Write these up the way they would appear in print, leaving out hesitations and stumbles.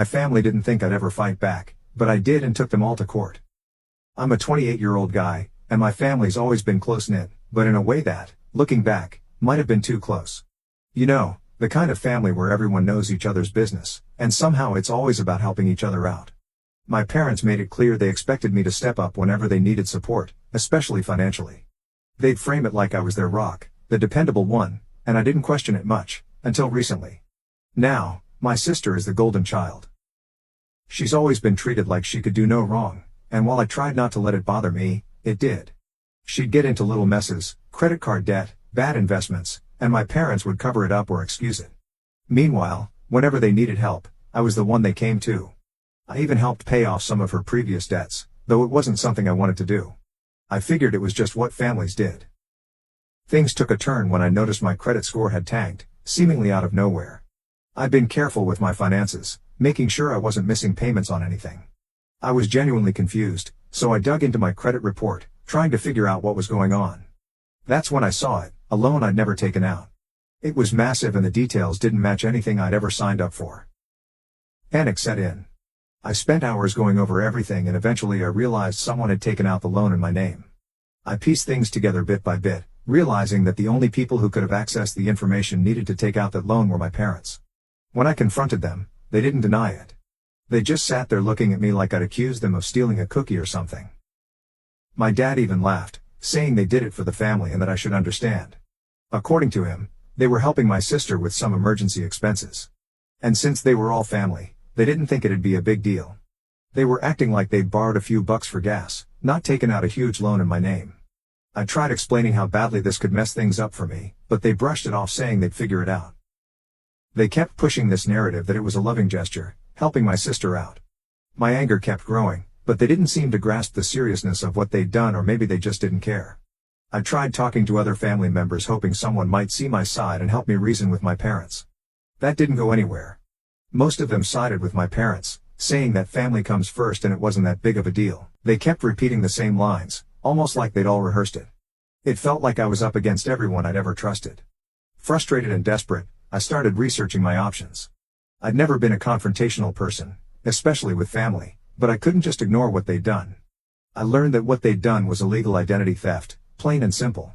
My family didn't think I'd ever fight back, but I did and took them all to court. I'm a 28-year-old guy, and my family's always been close-knit, but in a way that, looking back, might have been too close. You know, the kind of family where everyone knows each other's business, and somehow it's always about helping each other out. My parents made it clear they expected me to step up whenever they needed support, especially financially. They'd frame it like I was their rock, the dependable one, and I didn't question it much, until recently. Now, my sister is the golden child. She's always been treated like she could do no wrong, and while I tried not to let it bother me, it did. She'd get into little messes, credit card debt, bad investments, and my parents would cover it up or excuse it. Meanwhile, whenever they needed help, I was the one they came to. I even helped pay off some of her previous debts, though it wasn't something I wanted to do. I figured it was just what families did. Things took a turn when I noticed my credit score had tanked, seemingly out of nowhere. I'd been careful with my finances, making sure I wasn't missing payments on anything. I was genuinely confused, so I dug into my credit report, trying to figure out what was going on. That's when I saw it, a loan I'd never taken out. It was massive and the details didn't match anything I'd ever signed up for. Panic set in. I spent hours going over everything and eventually I realized someone had taken out the loan in my name. I pieced things together bit by bit, realizing that the only people who could have accessed the information needed to take out that loan were my parents. When I confronted them, they didn't deny it. They just sat there looking at me like I'd accused them of stealing a cookie or something. My dad even laughed, saying they did it for the family and that I should understand. According to him, they were helping my sister with some emergency expenses. And since they were all family, they didn't think it'd be a big deal. They were acting like they'd borrowed a few bucks for gas, not taken out a huge loan in my name. I tried explaining how badly this could mess things up for me, but they brushed it off saying they'd figure it out. They kept pushing this narrative that it was a loving gesture, helping my sister out. My anger kept growing, but they didn't seem to grasp the seriousness of what they'd done, or maybe they just didn't care. I tried talking to other family members hoping someone might see my side and help me reason with my parents. That didn't go anywhere. Most of them sided with my parents, saying that family comes first and it wasn't that big of a deal. They kept repeating the same lines, almost like they'd all rehearsed it. It felt like I was up against everyone I'd ever trusted. Frustrated and desperate, I started researching my options. I'd never been a confrontational person, especially with family, but I couldn't just ignore what they'd done. I learned that what they'd done was illegal identity theft, plain and simple.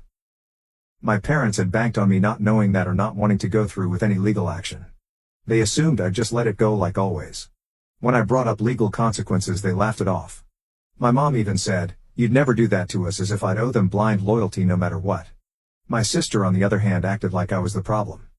My parents had banked on me not knowing that or not wanting to go through with any legal action. They assumed I'd just let it go like always. When I brought up legal consequences, they laughed it off. My mom even said, "You'd never do that to us," as if I'd owe them blind loyalty no matter what. My sister, on the other hand, acted like I was the problem.